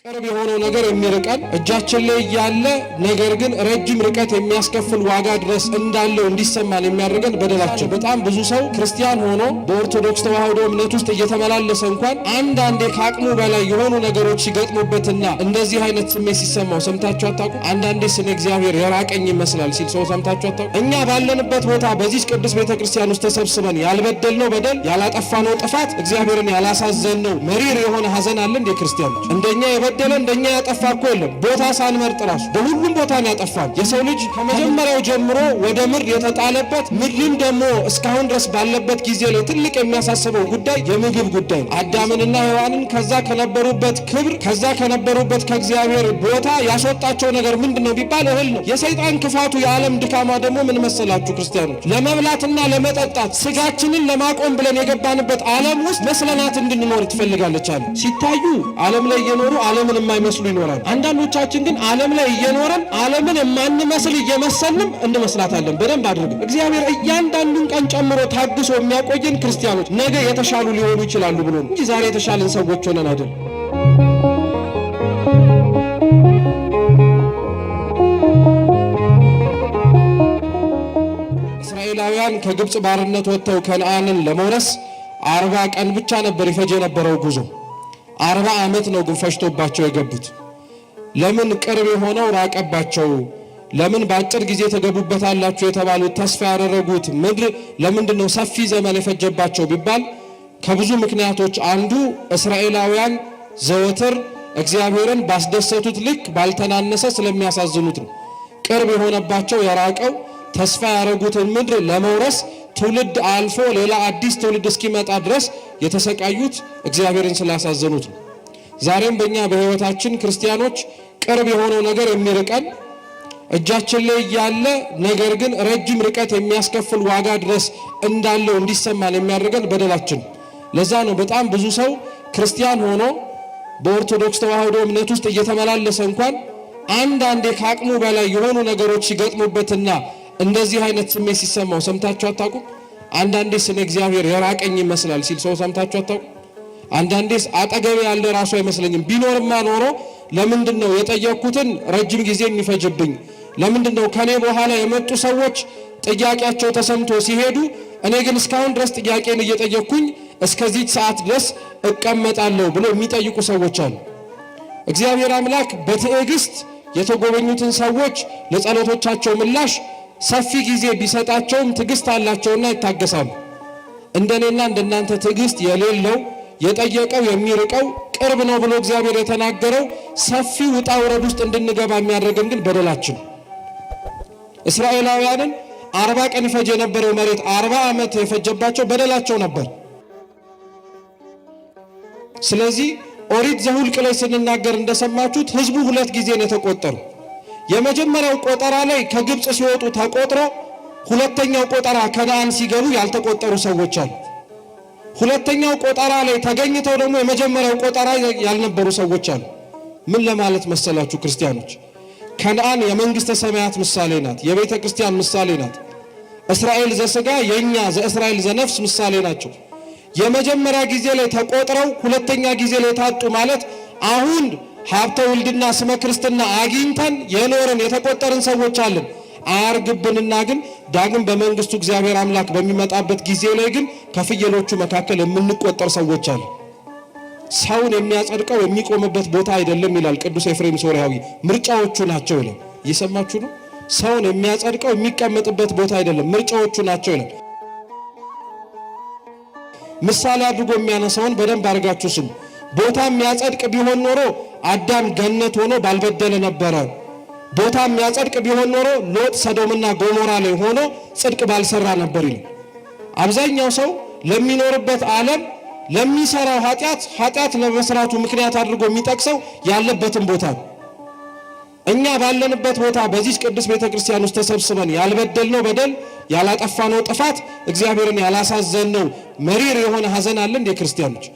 ቅርብ የሆነው ነገር የሚርቀን እጃችን ላይ ያለ ነገር ግን ረጅም ርቀት የሚያስከፍል ዋጋ ድረስ እንዳለው እንዲሰማን የሚያደርገን በደላችን። በጣም ብዙ ሰው ክርስቲያን ሆኖ በኦርቶዶክስ ተዋህዶ እምነት ውስጥ እየተመላለሰ እንኳን አንዳንዴ ከአቅሙ በላይ የሆኑ ነገሮች ሲገጥሙበትና እንደዚህ አይነት ስሜት ሲሰማው ሰምታችሁ አታውቁ? አንዳንዴ ስለ እግዚአብሔር የራቀኝ ይመስላል ሲል ሰው ሰምታችሁ አታውቁ? እኛ ባለንበት ቦታ በዚህ ቅዱስ ቤተክርስቲያን ውስጥ ተሰብስበን ያልበደልነው በደል፣ ያላጠፋነው ጥፋት፣ እግዚአብሔርን ያላሳዘንነው መሪር የሆነ ሐዘን አለ እንደ ክርስቲያኖች? እንደኛ እንደኛ ያጠፋ እኮ የለም። ቦታ ሳንመርጥ ራሱ በሁሉም ቦታ ነው ያጠፋን። የሰው ልጅ ከመጀመሪያው ጀምሮ ወደ ምድር የተጣለበት ምድርን ደግሞ እስካሁን ድረስ ባለበት ጊዜ ላይ ትልቅ የሚያሳስበው ጉዳይ የምግብ ጉዳይ ነው። አዳምንና ሔዋንን ከዛ ከነበሩበት ክብር ከዛ ከነበሩበት ከእግዚአብሔር ቦታ ያስወጣቸው ነገር ምንድነው ቢባል እህል ነው። የሰይጣን ክፋቱ የዓለም ድካማ ደግሞ ምን መሰላችሁ ክርስቲያኖች? ለመብላትና ለመጠጣት ስጋችንን ለማቆም ብለን የገባንበት ዓለም ውስጥ መስለናት እንድንኖር ትፈልጋለች አለ። ሲታዩ ዓለም ላይ እየኖሩ ዓለምን የማይመስሉ ይኖራል። አንዳንዶቻችን ግን ዓለም ላይ እየኖረን ዓለምን የማንመስል እየመሰልንም እንመስላታለን። በደንብ አድርገን እግዚአብሔር እያንዳንዱን ቀን ጨምሮ ታግሶ የሚያቆየን ክርስቲያኖች ነገ የተሻሉ ሊሆኑ ይችላሉ ብሎ እንጂ ዛሬ የተሻለን ሰዎች ሆነን አይደል። እስራኤላውያን ከግብፅ ባርነት ወጥተው ከነዓንን ለመውረስ 40 ቀን ብቻ ነበር ይፈጅ የነበረው ጉዞ። 40 ዓመት ነው ግን ፈጅቶባቸው የገቡት። ለምን ቅርብ የሆነው ራቀባቸው? ለምን በአጭር ጊዜ ተገቡበታላችሁ የተባሉት ተስፋ ያደረጉት ምድር ለምንድን ነው ሰፊ ዘመን የፈጀባቸው ቢባል ከብዙ ምክንያቶች አንዱ እስራኤላውያን ዘወትር እግዚአብሔርን ባስደሰቱት ልክ ባልተናነሰ ስለሚያሳዝኑት ነው። ቅርብ የሆነባቸው የራቀው ተስፋ ያደረጉትን ምድር ለመውረስ ትውልድ አልፎ ሌላ አዲስ ትውልድ እስኪመጣ ድረስ የተሰቃዩት እግዚአብሔርን ስላሳዘኑት ነው። ዛሬም በእኛ በሕይወታችን ክርስቲያኖች ቅርብ የሆነው ነገር የሚርቀን እጃችን ላይ ያለ ነገር ግን ረጅም ርቀት የሚያስከፍል ዋጋ ድረስ እንዳለው እንዲሰማን የሚያደርገን በደላችን። ለዛ ነው በጣም ብዙ ሰው ክርስቲያን ሆኖ በኦርቶዶክስ ተዋህዶ እምነት ውስጥ እየተመላለሰ እንኳን አንዳንዴ ከአቅሙ በላይ የሆኑ ነገሮች ሲገጥሙበትና እንደዚህ አይነት ስሜት ሲሰማው ሰምታችሁ አታውቁ? አንዳንዴ ስለ እግዚአብሔር የራቀኝ ይመስላል ሲል ሰው ሰምታችሁ አታውቁ? አንዳንዴስ አጠገቤ ያለ ራሱ አይመስለኝም። ቢኖርማ ኖሮ ለምንድነው የጠየቅኩትን ረጅም ጊዜ የሚፈጅብኝ? ለምንድነው ከኔ በኋላ የመጡ ሰዎች ጥያቄያቸው ተሰምቶ ሲሄዱ እኔ ግን እስካሁን ድረስ ጥያቄን እየጠየቅኩኝ እስከዚህ ሰዓት ድረስ እቀመጣለሁ ብሎ የሚጠይቁ ሰዎች አሉ። እግዚአብሔር አምላክ በትዕግስት የተጎበኙትን ሰዎች ለጸሎቶቻቸው ምላሽ ሰፊ ጊዜ ቢሰጣቸውም ትዕግስት አላቸውና ይታገሳሉ። እንደኔና እንደናንተ ትዕግስት የሌለው የጠየቀው የሚርቀው ቅርብ ነው ብሎ እግዚአብሔር የተናገረው ሰፊ ውጣ ውረድ ውስጥ እንድንገባ የሚያደርገን ግን በደላችን። እስራኤላውያንን 40 ቀን ይፈጅ የነበረው መሬት 40 ዓመት የፈጀባቸው በደላቸው ነበር። ስለዚህ ኦሪት ዘኍልቍ ላይ ስንናገር እንደሰማችሁት ህዝቡ 2 ጊዜ ነው የተቆጠሩ። የመጀመሪያው ቆጠራ ላይ ከግብፅ ሲወጡ ተቆጥሮ ሁለተኛው ቆጠራ ከነዓን ሲገቡ ያልተቆጠሩ ሰዎች አሉ። ሁለተኛው ቆጠራ ላይ ተገኝተው ደግሞ የመጀመሪያው ቆጠራ ያልነበሩ ሰዎች አሉ። ምን ለማለት መሰላችሁ ክርስቲያኖች? ከነዓን የመንግስተ ሰማያት ምሳሌ ናት፣ የቤተ ክርስቲያን ምሳሌ ናት። እስራኤል ዘሥጋ የኛ ዘእስራኤል ዘነፍስ ምሳሌ ናቸው። የመጀመሪያ ጊዜ ላይ ተቆጥረው ሁለተኛ ጊዜ ላይ ታጡ ማለት አሁን ሀብተ ውልድና ስመ ክርስትና አግኝተን የኖርን የተቆጠርን ሰዎች አለን። አያርግብንና ግን ዳግም በመንግስቱ እግዚአብሔር አምላክ በሚመጣበት ጊዜ ላይ ግን ከፍየሎቹ መካከል የምንቆጠር ሰዎች አለን። ሰውን የሚያጸድቀው የሚቆምበት ቦታ አይደለም ይላል ቅዱስ ኤፍሬም ሶርያዊ። ምርጫዎቹ ናቸው ይላል። እየሰማችሁ ነው? ሰውን የሚያጸድቀው የሚቀመጥበት ቦታ አይደለም፣ ምርጫዎቹ ናቸው ይላል። ምሳሌ አድርጎ የሚያነሳውን በደንብ አድርጋችሁ ስሙ። ቦታ የሚያጸድቅ ቢሆን ኖሮ አዳም ገነት ሆኖ ባልበደለ ነበረ። ቦታ የሚያጸድቅ ቢሆን ኖሮ ሎጥ ሰዶምና ጎሞራ ላይ ሆኖ ጽድቅ ባልሰራ ነበር ይላል። አብዛኛው ሰው ለሚኖርበት ዓለም ለሚሰራው ኃጢአት ለመስራቱ ምክንያት አድርጎ የሚጠቅሰው ያለበትን ቦታ ነው። እኛ ባለንበት ቦታ በዚህ ቅዱስ ቤተክርስቲያን ውስጥ ተሰብስበን ያልበደልነው በደል፣ ያላጠፋነው ጥፋት፣ እግዚአብሔርን ያላሳዘንነው መሪር የሆነ ሐዘን አለ እንደ ክርስቲያኖች።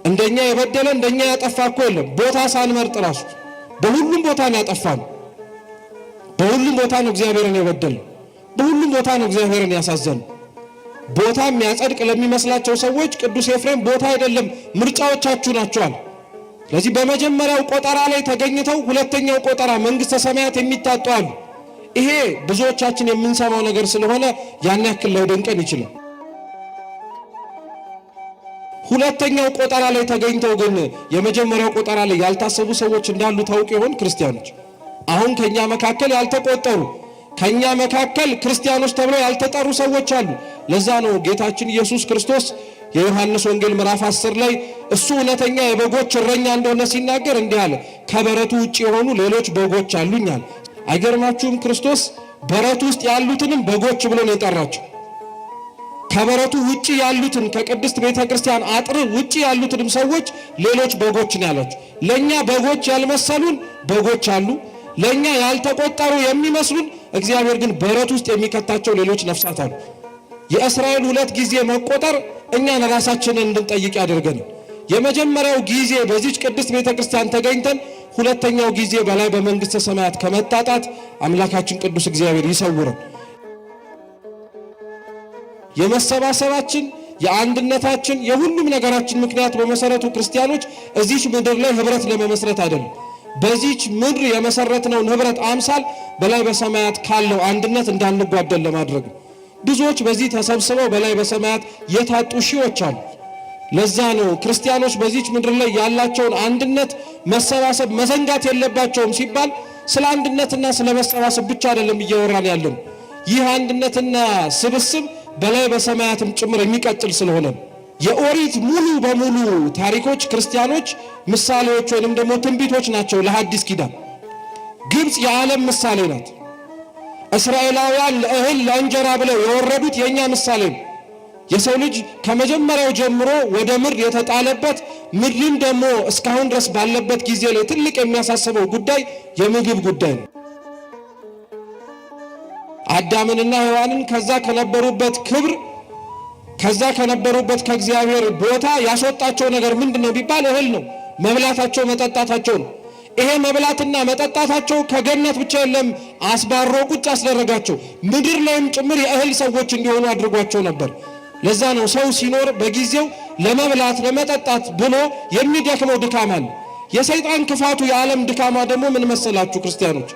እንደኛ የበደለ እንደኛ ያጠፋ እኮ የለም። ቦታ ሳንመርጥ ራሱ በሁሉም ቦታ ነው ያጠፋነው። በሁሉም ቦታ ነው እግዚአብሔርን የበደልነው። በሁሉም ቦታ ነው እግዚአብሔርን ያሳዘንነው። ቦታ የሚያጸድቅ ለሚመስላቸው ሰዎች ቅዱስ ኤፍሬም ቦታ አይደለም ምርጫዎቻችሁ ናቸዋል። ስለዚህ በመጀመሪያው ቆጠራ ላይ ተገኝተው ሁለተኛው ቆጠራ መንግስተ ሰማያት የሚታጡ አሉ። ይሄ ብዙዎቻችን የምንሰማው ነገር ስለሆነ ያን ያክል ላይደንቀን ይችላል። ሁለተኛው ቆጠራ ላይ ተገኝተው ግን የመጀመሪያው ቆጠራ ላይ ያልታሰቡ ሰዎች እንዳሉ ታውቁ ይሆን? ክርስቲያኖች አሁን ከኛ መካከል ያልተቆጠሩ ከኛ መካከል ክርስቲያኖች ተብለው ያልተጠሩ ሰዎች አሉ። ለዛ ነው ጌታችን ኢየሱስ ክርስቶስ የዮሐንስ ወንጌል ምዕራፍ 10 ላይ እሱ እውነተኛ የበጎች እረኛ እንደሆነ ሲናገር እንዲህ አለ፣ ከበረቱ ውጪ የሆኑ ሌሎች በጎች አሉኛል። አይገርማችሁም? ክርስቶስ በረቱ ውስጥ ያሉትንም በጎች ብሎ ነው የጠራቸው። ከበረቱ ውጪ ያሉትን ከቅድስት ቤተክርስቲያን አጥር ውጪ ያሉትንም ሰዎች ሌሎች በጎች ነው ያላቸው። ለኛ በጎች ያልመሰሉን በጎች አሉ፣ ለኛ ያልተቆጠሩ የሚመስሉን እግዚአብሔር ግን በረት ውስጥ የሚከታቸው ሌሎች ነፍሳት አሉ። የእስራኤል 2 ጊዜ መቆጠር እኛን ራሳችንን እንድንጠይቅ ያደርገን። የመጀመሪያው ጊዜ በዚች ቅድስት ቤተክርስቲያን ተገኝተን ሁለተኛው ጊዜ በላይ በመንግስተ ሰማያት ከመጣጣት አምላካችን ቅዱስ እግዚአብሔር ይሰውረን። የመሰባሰባችን የአንድነታችን የሁሉም ነገራችን ምክንያት በመሰረቱ ክርስቲያኖች እዚች ምድር ላይ ህብረት ለመመስረት አይደለም። በዚች ምድር የመሰረትነውን ህብረት አምሳል በላይ በሰማያት ካለው አንድነት እንዳንጓደል ለማድረግ ነው። ብዙዎች በዚህ ተሰብስበው በላይ በሰማያት የታጡ ሺዎች አሉ። ለዛ ነው ክርስቲያኖች በዚች ምድር ላይ ያላቸውን አንድነት መሰባሰብ መዘንጋት የለባቸውም ሲባል ስለ አንድነትና ስለ መሰባሰብ ብቻ አይደለም እያወራን ያለን። ይህ አንድነትና ስብስብ በላይ በሰማያትም ጭምር የሚቀጥል ስለሆነ የኦሪት ሙሉ በሙሉ ታሪኮች ክርስቲያኖች ምሳሌዎች ወይንም ደግሞ ትንቢቶች ናቸው ለሐዲስ ኪዳን። ግብጽ የዓለም ምሳሌ ናት። እስራኤላውያን ለእህል ለእንጀራ ብለው የወረዱት የኛ ምሳሌ ነው። የሰው ልጅ ከመጀመሪያው ጀምሮ ወደ ምድር የተጣለበት ምድርን ደግሞ እስካሁን ድረስ ባለበት ጊዜ ላይ ትልቅ የሚያሳስበው ጉዳይ የምግብ ጉዳይ ነው። አዳምንና ሔዋንን ከዛ ከነበሩበት ክብር ከዛ ከነበሩበት ከእግዚአብሔር ቦታ ያስወጣቸው ነገር ምንድነው ቢባል እህል ነው። መብላታቸው መጠጣታቸው ነው። ይሄ መብላትና መጠጣታቸው ከገነት ብቻ የለም አስባሮ ቁጭ አስደረጋቸው። ምድር ላይም ጭምር የእህል ሰዎች እንዲሆኑ አድርጓቸው ነበር። ለዛ ነው ሰው ሲኖር በጊዜው ለመብላት ለመጠጣት ብሎ የሚደክመው ድካም አለ። የሰይጣን ክፋቱ የዓለም ድካማ ደግሞ ምን መሰላችሁ ክርስቲያኖች?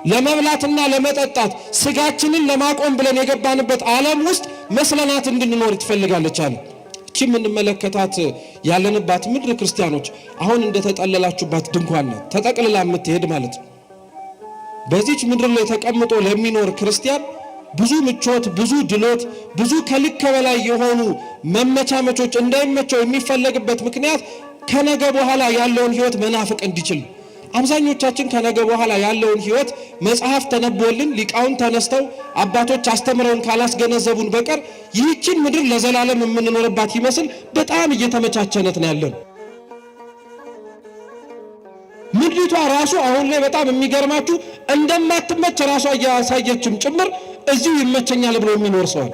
ለመብላትና ለመጠጣት ስጋችንን ለማቆም ብለን የገባንበት ዓለም ውስጥ መስለናት እንድንኖር ትፈልጋለች አለ። እቺ የምንመለከታት ያለንባት ምድር ክርስቲያኖች አሁን እንደተጠለላችሁባት ድንኳን ናት፣ ተጠቅልላ የምትሄድ ማለት ነው። በዚች ምድር ላይ ተቀምጦ ለሚኖር ክርስቲያን ብዙ ምቾት፣ ብዙ ድሎት፣ ብዙ ከልክ በላይ የሆኑ መመቻመቾች እንዳይመቸው የሚፈለግበት ምክንያት ከነገ በኋላ ያለውን ህይወት መናፍቅ እንዲችል። አብዛኞቻችን ከነገ በኋላ ያለውን ህይወት መጽሐፍ ተነቦልን ሊቃውን ተነስተው አባቶች አስተምረውን ካላስገነዘቡን በቀር ይህችን ምድር ለዘላለም የምንኖርባት ይመስል በጣም እየተመቻቸነት ነው ያለን። ምድሪቷ ራሱ አሁን ላይ በጣም የሚገርማችሁ እንደማትመች ራሷ እያሳየችም ጭምር እዚሁ ይመቸኛል ብሎ የሚኖር ሰው አለ።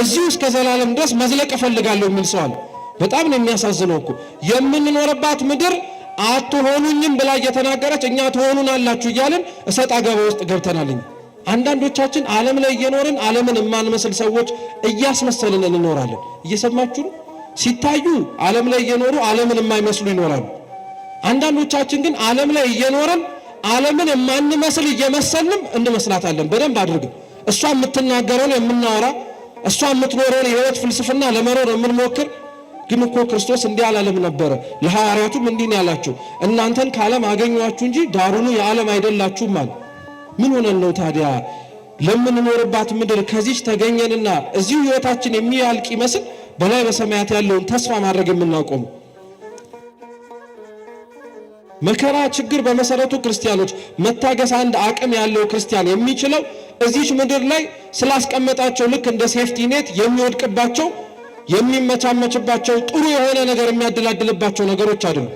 እዚሁ እስከ ዘላለም ድረስ መዝለቅ እፈልጋለሁ የሚል ሰው አለ። በጣም ነው የሚያሳዝነው እኮ የምንኖርባት ምድር አትሆኑኝም ብላ እየተናገረች እኛ ትሆኑናላችሁ እያልን እሰጥ አገባ ውስጥ ገብተናል። አንዳንዶቻችን ዓለም ላይ እየኖርን ዓለምን የማንመስል ሰዎች እያስመሰልን እንኖራለን። እየሰማችሁ ነው? ሲታዩ ዓለም ላይ እየኖሩ ዓለምን የማይመስሉ ይኖራሉ። አንዳንዶቻችን ግን ዓለም ላይ እየኖርን ዓለምን የማንመስል እየመሰልንም እንመስላታለን። በደንብ አድርገን እሷ የምትናገረውን የምናወራ እሷ የምትኖረውን የህይወት ፍልስፍና ለመኖር የምንሞክር ግን እኮ ክርስቶስ እንዲህ አላለም ነበረ። ለሐዋርያቱም እንዲህ ነው ያላቸው፣ እናንተን ከዓለም አገኘኋችሁ እንጂ ዳሩኑ የዓለም አይደላችሁም አለ። ምን ሆነን ነው ታዲያ ለምንኖርባት ምድር ከዚች ተገኘንና እዚሁ ህይወታችን የሚያልቅ ይመስል በላይ በሰማያት ያለውን ተስፋ ማድረግ የምናቆመው? መከራ ችግር በመሰረቱ ክርስቲያኖች መታገስ አንድ አቅም ያለው ክርስቲያን የሚችለው እዚች ምድር ላይ ስላስቀመጣቸው ልክ እንደ ሴፍቲ ኔት የሚወድቅባቸው የሚመቻመችባቸው ጥሩ የሆነ ነገር የሚያደላድልባቸው ነገሮች አይደሉም።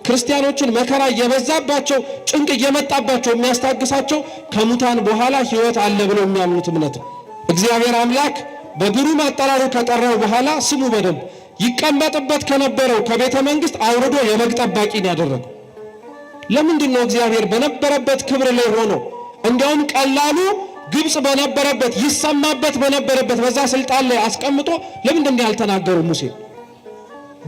ክርስቲያኖችን መከራ እየበዛባቸው ጭንቅ እየመጣባቸው የሚያስታግሳቸው ከሙታን በኋላ ህይወት አለ ብለው የሚያምኑት እምነት ነው። እግዚአብሔር አምላክ በግሩም አጠራሩ ከጠራው በኋላ ስሙ በደንብ ይቀመጥበት ከነበረው ከቤተ መንግስት አውርዶ የበግ ጠባቂን ያደረገው? ለምንድን ነው እግዚአብሔር በነበረበት ክብር ላይ ሆኖ እንዲያውም ቀላሉ ግብጽ በነበረበት ይሰማበት በነበረበት በዛ ስልጣን ላይ አስቀምጦ ለምንድን ነው ያልተናገረው? ሙሴ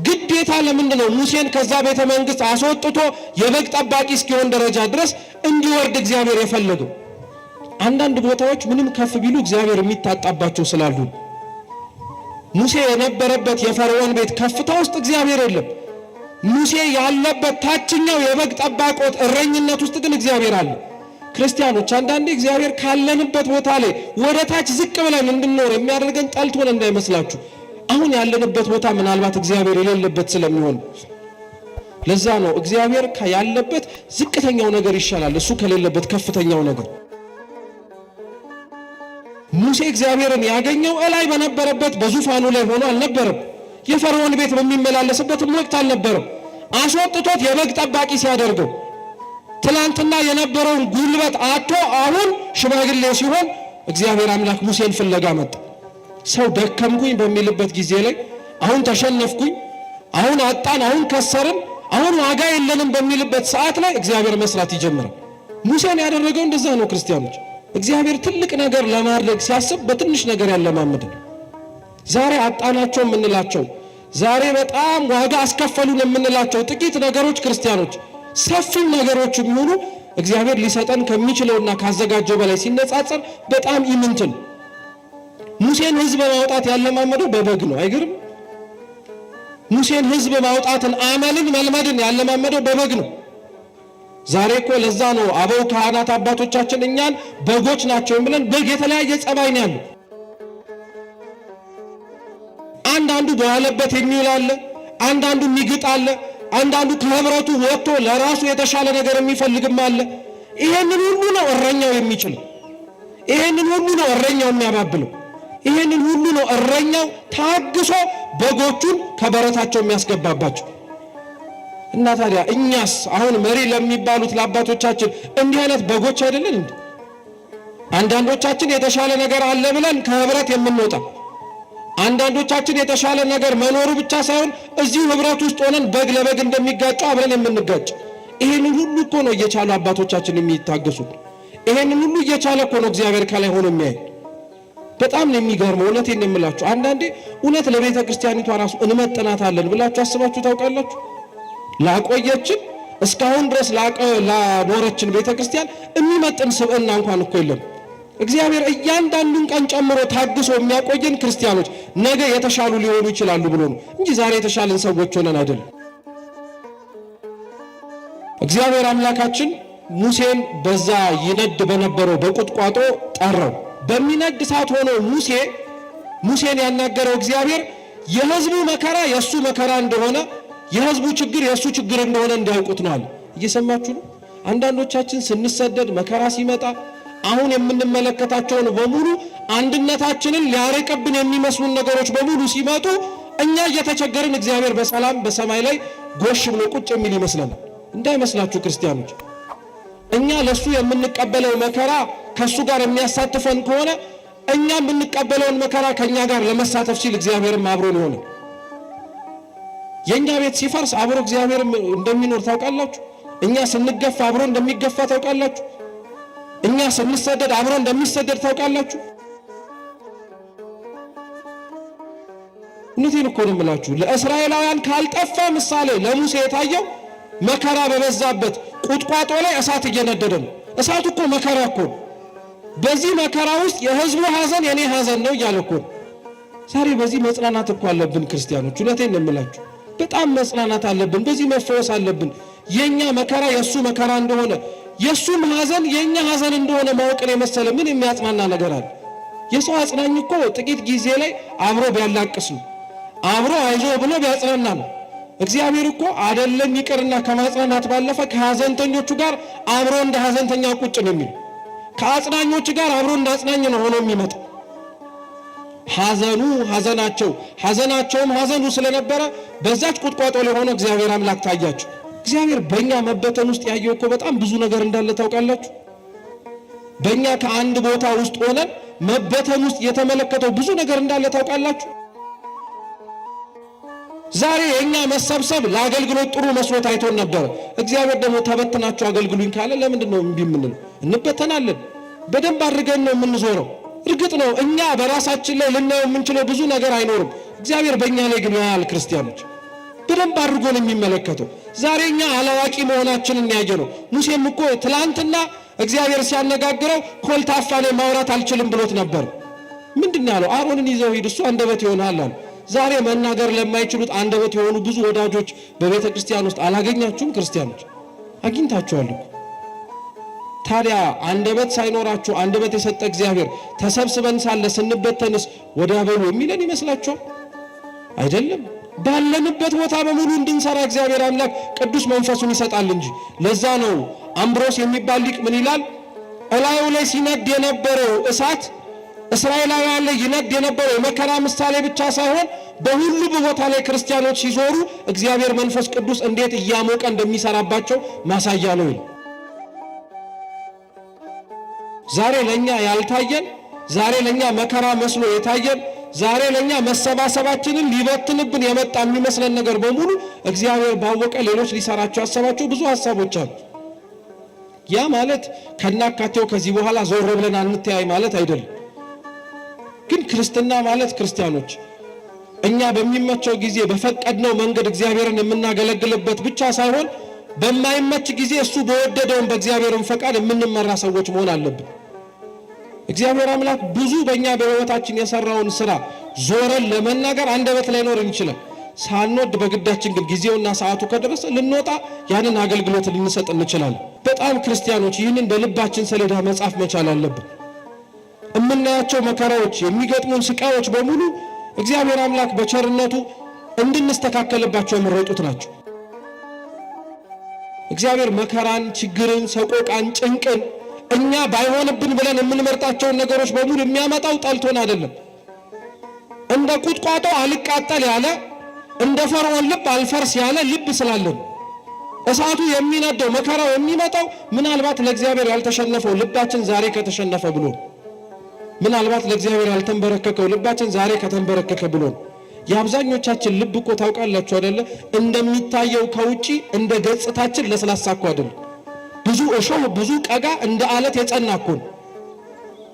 ግዴታ ለምንድነው ሙሴን ከዛ ቤተ መንግስት አስወጥቶ የበግ ጠባቂ እስኪሆን ደረጃ ድረስ እንዲወርድ እግዚአብሔር የፈለገው? አንዳንድ ቦታዎች ምንም ከፍ ቢሉ እግዚአብሔር የሚታጣባቸው ስላሉ ሙሴ የነበረበት የፈርዖን ቤት ከፍታ ውስጥ እግዚአብሔር የለም። ሙሴ ያለበት ታችኛው የበግ ጠባቆት እረኝነት ውስጥ ግን እግዚአብሔር አለ። ክርስቲያኖች አንዳንዴ እግዚአብሔር ካለንበት ቦታ ላይ ወደ ታች ዝቅ ብለን እንድንኖር የሚያደርገን ጠልቶን እንዳይመስላችሁ። አሁን ያለንበት ቦታ ምናልባት እግዚአብሔር የሌለበት ስለሚሆን ለዛ ነው እግዚአብሔር ያለበት ዝቅተኛው ነገር ይሻላል እሱ ከሌለበት ከፍተኛው ነገር። ሙሴ እግዚአብሔርን ያገኘው እላይ በነበረበት በዙፋኑ ላይ ሆኖ አልነበረም። የፈርዖን ቤት በሚመላለስበት ወቅት አልነበረም። አስወጥቶት የበግ ጠባቂ ሲያደርገው ትላንትና የነበረውን ጉልበት አጥቶ አሁን ሽማግሌ ሲሆን እግዚአብሔር አምላክ ሙሴን ፍለጋ መጣ። ሰው ደከምኩኝ በሚልበት ጊዜ ላይ አሁን ተሸነፍኩኝ፣ አሁን አጣን፣ አሁን ከሰርን፣ አሁን ዋጋ የለንም በሚልበት ሰዓት ላይ እግዚአብሔር መስራት ይጀምራል። ሙሴን ያደረገው እንደዛ ነው። ክርስቲያኖች እግዚአብሔር ትልቅ ነገር ለማድረግ ሲያስብ በትንሽ ነገር ያለማመዳል። ዛሬ አጣናቸው የምንላቸው ዛሬ በጣም ዋጋ አስከፈሉን የምንላቸው ጥቂት ነገሮች ክርስቲያኖች ሰፊ ነገሮች የሚሆኑ እግዚአብሔር ሊሰጠን ከሚችለውና ካዘጋጀው በላይ ሲነጻጸር በጣም ኢምንትን። ሙሴን ሕዝብ ማውጣት ያለማመደው በበግ ነው። አይገርም? ሙሴን ሕዝብ ማውጣትን አመልን መልመድን ያለማመደው በበግ ነው። ዛሬ እኮ ለዛ ነው አበው ካህናት አባቶቻችን እኛን በጎች ናቸው ብለን በግ የተለያየ ጸባይ ነው ያለው። አንዳንዱ በዋለበት የሚውል አለ፣ አንዳንዱ የሚግጥ አለ፣ አንዳንዱ ከህብረቱ ወጥቶ ለራሱ የተሻለ ነገር የሚፈልግም አለ። ይሄንን ሁሉ ነው እረኛው የሚችለው። ይሄንን ሁሉ ነው እረኛው የሚያባብለው። ይሄንን ሁሉ ነው እረኛው ታግሶ በጎቹን ከበረታቸው የሚያስገባባቸው። እና ታዲያ እኛስ አሁን መሪ ለሚባሉት ለአባቶቻችን እንዲህ አይነት በጎች አይደለን እንዴ? አንዳንዶቻችን የተሻለ ነገር አለ ብለን ከህብረት የምንወጣ፣ አንዳንዶቻችን የተሻለ ነገር መኖሩ ብቻ ሳይሆን እዚሁ ህብረት ውስጥ ሆነን በግ ለበግ እንደሚጋጩ አብረን የምንጋጭ። ይሄንን ሁሉ እኮ ነው እየቻሉ አባቶቻችን የሚታገሱት። ይሄንን ሁሉ እየቻለ እኮ ነው እግዚአብሔር ከላይ ሆኖ የሚያይ። በጣም ነው የሚገርመው። እውነቴን ነው የምላችሁ። አንዳንዴ እውነት ለቤተ ክርስቲያኒቷ ራሱ እንመጥናታለን ብላችሁ አስባችሁ ታውቃላችሁ? ላቆየችን እስካሁን ድረስ ላኖረችን ቤተ ክርስቲያን የሚመጥን ስብዕና እንኳን እኮ የለም። እግዚአብሔር እያንዳንዱን ቀን ጨምሮ ታግሶ የሚያቆየን ክርስቲያኖች ነገ የተሻሉ ሊሆኑ ይችላሉ ብሎ ነው እንጂ ዛሬ የተሻለን ሰዎች ሆነን አይደለም። እግዚአብሔር አምላካችን ሙሴን በዛ ይነድ በነበረው በቁጥቋጦ ጠራው። በሚነድ እሳት ሆኖ ሙሴን ያናገረው እግዚአብሔር የሕዝቡ መከራ የእሱ መከራ እንደሆነ፣ የሕዝቡ ችግር የእሱ ችግር እንደሆነ እንዲያውቁት ነው አለ። እየሰማችሁ ነው? አንዳንዶቻችን ስንሰደድ መከራ ሲመጣ አሁን የምንመለከታቸውን በሙሉ አንድነታችንን ሊያርቅብን የሚመስሉን ነገሮች በሙሉ ሲመጡ እኛ እየተቸገርን እግዚአብሔር በሰላም በሰማይ ላይ ጎሽ ብሎ ቁጭ የሚል ይመስለናል። እንዳይመስላችሁ ክርስቲያኖች፣ እኛ ለሱ የምንቀበለው መከራ ከሱ ጋር የሚያሳትፈን ከሆነ እኛ የምንቀበለውን መከራ ከኛ ጋር ለመሳተፍ ሲል እግዚአብሔርም አብሮን ይሆነ። የኛ ቤት ሲፈርስ አብሮ እግዚአብሔር እንደሚኖር ታውቃላችሁ? እኛ ስንገፋ አብሮ እንደሚገፋ ታውቃላችሁ? እኛ ስንሰደድ አብሮ እንደሚሰደድ ታውቃላችሁ? እውነቴን እኮ ነው የምላችሁ። ለእስራኤላውያን ካልጠፋ ምሳሌ ለሙሴ የታየው መከራ በበዛበት ቁጥቋጦ ላይ እሳት እየነደደ ነው። እሳቱ እኮ መከራ እኮ ነው። በዚህ መከራ ውስጥ የሕዝቡ ሐዘን የኔ ሐዘን ነው እያለ እኮ ነው። ዛሬ በዚህ መጽናናት እኮ አለብን ክርስቲያኖች። እውነቴን ነው የምላችሁ። በጣም መጽናናት አለብን። በዚህ መፈወስ አለብን። የኛ መከራ የሱ መከራ እንደሆነ የሱም ሐዘን የኛ ሐዘን እንደሆነ ማወቅን የመሰለ ምን የሚያጽናና ነገር አለ? የሰው አጽናኝ እኮ ጥቂት ጊዜ ላይ አብሮ ቢያላቅስ ነው፣ አብሮ አይዞ ብሎ ቢያጽናና ነው። እግዚአብሔር እኮ አይደለም ይቅርና ከማጽናናት ባለፈ ከሐዘንተኞቹ ጋር አብሮ እንደ ሐዘንተኛ ቁጭ ነው የሚል፣ ከአጽናኞች ጋር አብሮ እንደ አጽናኝ ነው ሆኖ የሚመጣ። ሐዘኑ ሐዘናቸው ሐዘናቸውም ሐዘኑ ስለነበረ በዛች ቁጥቋጦ ላይ ሆኖ እግዚአብሔር አምላክ ታያቸው። እግዚአብሔር በእኛ መበተን ውስጥ ያየው እኮ በጣም ብዙ ነገር እንዳለ ታውቃላችሁ? በእኛ ከአንድ ቦታ ውስጥ ሆነን መበተን ውስጥ የተመለከተው ብዙ ነገር እንዳለ ታውቃላችሁ? ዛሬ የኛ መሰብሰብ ለአገልግሎት ጥሩ መስሎት አይቶን ነበር። እግዚአብሔር ደግሞ ተበትናችሁ አገልግሉኝ ካለ ለምንድን ነው እምቢ የምንለው? እንበተናለን። በደንብ አድርገን ነው የምንዞረው። እርግጥ ነው እኛ በራሳችን ላይ ልናየው የምንችለው ብዙ ነገር አይኖርም። እግዚአብሔር በእኛ ላይ ግን ያያል። ክርስቲያኖች በደንብ አድርጎ ነው የሚመለከተው። ዛሬኛ አላዋቂ መሆናችንን ያየነው። ሙሴም እኮ ትላንትና እግዚአብሔር ሲያነጋግረው ኮልታፋ ላይ ማውራት አልችልም ብሎት ነበር። ምንድነው ያለው? አሮንን ይዘው ሂድ እሱ አንደበት ይሆናል አለ። ዛሬ መናገር ለማይችሉት አንደበት የሆኑ ብዙ ወዳጆች በቤተ ክርስቲያን ውስጥ አላገኛችሁም? ክርስቲያኖች አግኝታችኋል። ታዲያ አንደበት ሳይኖራችሁ አንደበት የሰጠ እግዚአብሔር ተሰብስበን ሳለ ስንበተንስ ወደ አበሉ የሚለን ይመስላችኋል? አይደለም። ባለንበት ቦታ በሙሉ እንድንሰራ እግዚአብሔር አምላክ ቅዱስ መንፈሱን ይሰጣል እንጂ። ለዛ ነው አምብሮስ የሚባል ሊቅ ምን ይላል? እላዩ ላይ ሲነድ የነበረው እሳት እስራኤላውያን ላይ ይነድ የነበረው የመከራ ምሳሌ ብቻ ሳይሆን በሁሉ ቦታ ላይ ክርስቲያኖች ሲዞሩ እግዚአብሔር መንፈስ ቅዱስ እንዴት እያሞቀ እንደሚሰራባቸው ማሳያ ነው። ዛሬ ለኛ ያልታየን፣ ዛሬ ለኛ መከራ መስሎ የታየን፣ ዛሬ ለኛ መሰባሰባችንን ሊበትንብን የመጣ የሚመስለን ነገር በሙሉ እግዚአብሔር ባወቀ ሌሎች ሊሰራቸው ያሰባቸው ብዙ ሐሳቦች አሉ። ያ ማለት ከናካቴው ከዚህ በኋላ ዞር ብለን አንተያይ ማለት አይደለም። ግን ክርስትና ማለት ክርስቲያኖች እኛ በሚመቸው ጊዜ በፈቀድነው መንገድ እግዚአብሔርን የምናገለግልበት ብቻ ሳይሆን በማይመች ጊዜ እሱ በወደደውን በእግዚአብሔርን ፈቃድ የምንመራ ሰዎች መሆን አለብን። እግዚአብሔር አምላክ ብዙ በእኛ በሕይወታችን የሰራውን ስራ ዞረን ለመናገር አንደበት ላይኖረን ይችላል። ሳንወድ በግዳችን ግን ጊዜውና ሰዓቱ ከደረሰ ልንወጣ ያንን አገልግሎት ልንሰጥ እንችላለን። በጣም ክርስቲያኖች ይህንን በልባችን ሰሌዳ መጻፍ መቻል አለብን። እምናያቸው መከራዎች፣ የሚገጥሙን ስቃዮች በሙሉ እግዚአብሔር አምላክ በቸርነቱ እንድንስተካከልባቸው የመረጡት ናቸው። እግዚአብሔር መከራን፣ ችግርን፣ ሰቆቃን፣ ጭንቅን እኛ ባይሆንብን ብለን የምንመርጣቸውን ነገሮች በሙሉ የሚያመጣው ጠልቶን አይደለም። እንደ ቁጥቋጦ አልቃጠል ያለ እንደ ፈርዖን ልብ አልፈርስ ያለ ልብ ስላለን እሳቱ የሚነደው መከራው የሚመጣው ምናልባት ለእግዚአብሔር ያልተሸነፈው ልባችን ዛሬ ከተሸነፈ ብሎ፣ ምናልባት ለእግዚአብሔር ያልተንበረከከው ልባችን ዛሬ ከተንበረከከ ብሎ። የአብዛኞቻችን ልብ እኮ ታውቃላችሁ አይደለ? እንደሚታየው ከውጪ እንደ ገጽታችን ለስላሳ እኮ አይደለም። ብዙ እሾህ ብዙ ቀጋ እንደ አለት የጸና እኮ ነው።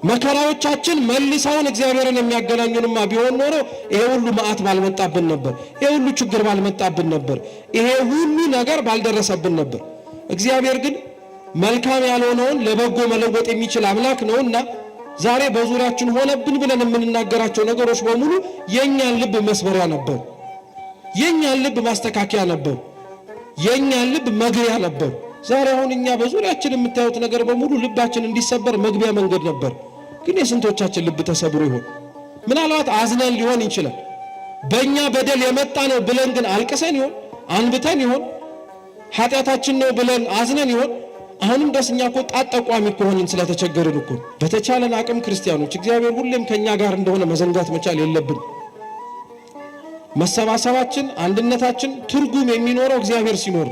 መከራዎቻችን መልሰውን እግዚአብሔርን የሚያገናኙንማ ቢሆን ኖሮ ይሄ ሁሉ መዓት ባልመጣብን ነበር። ይሄ ሁሉ ችግር ባልመጣብን ነበር። ይሄ ሁሉ ነገር ባልደረሰብን ነበር። እግዚአብሔር ግን መልካም ያልሆነውን ለበጎ መለወጥ የሚችል አምላክ ነውና ዛሬ በዙሪያችን ሆነብን ብለን የምንናገራቸው ነገሮች በሙሉ የኛን ልብ መስበሪያ ነበሩ። የኛን ልብ ማስተካከያ ነበሩ። የኛን ልብ መግቢያ ነበሩ። ዛሬ አሁን እኛ በዙሪያችን የምታዩት ነገር በሙሉ ልባችን እንዲሰበር መግቢያ መንገድ ነበር። ግን የስንቶቻችን ልብ ተሰብሮ ይሆን? ምናልባት አዝነን ሊሆን ይችላል። በእኛ በደል የመጣ ነው ብለን ግን አልቅሰን ይሆን? አንብተን ይሆን? ኃጢአታችን ነው ብለን አዝነን ይሆን? አሁንም ደስኛ እኮ ጣት ጠቋሚ እኮ ሆነን ስለተቸገርን እኮ። በተቻለን አቅም ክርስቲያኖች እግዚአብሔር ሁሌም ከኛ ጋር እንደሆነ መዘንጋት መቻል የለብን። መሰባሰባችን፣ አንድነታችን ትርጉም የሚኖረው እግዚአብሔር ሲኖር፣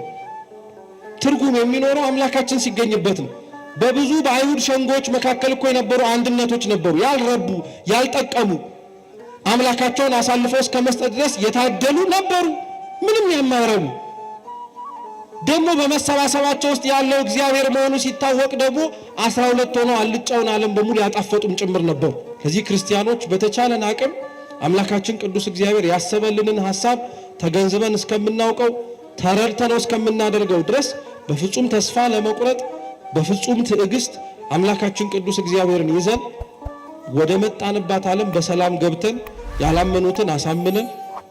ትርጉም የሚኖረው አምላካችን ሲገኝበት ነው። በብዙ በአይሁድ ሸንጎች መካከል እኮ የነበሩ አንድነቶች ነበሩ፣ ያልረቡ ያልጠቀሙ፣ አምላካቸውን አሳልፈው እስከ መስጠት ድረስ የታደሉ ነበሩ፣ ምንም የማይረቡ። ደግሞ በመሰባሰባቸው ውስጥ ያለው እግዚአብሔር መሆኑ ሲታወቅ ደግሞ 12 ሆነው አልጫውን ዓለም በሙሉ ያጣፈጡም ጭምር ነበሩ። ከዚህ ክርስቲያኖች በተቻለን አቅም አምላካችን ቅዱስ እግዚአብሔር ያሰበልንን ሐሳብ ተገንዝበን እስከምናውቀው ተረድተነው እስከምናደርገው ድረስ በፍጹም ተስፋ ለመቁረጥ በፍጹም ትዕግስት አምላካችን ቅዱስ እግዚአብሔርን ይዘን ወደ መጣንባት ዓለም በሰላም ገብተን ያላመኑትን አሳምነን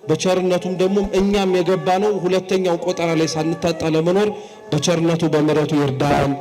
በቸርነቱም ደግሞ እኛም የገባነው ሁለተኛው ቆጠራ ላይ ሳንታጣ ለመኖር በቸርነቱ በምሕረቱ ይርዳን።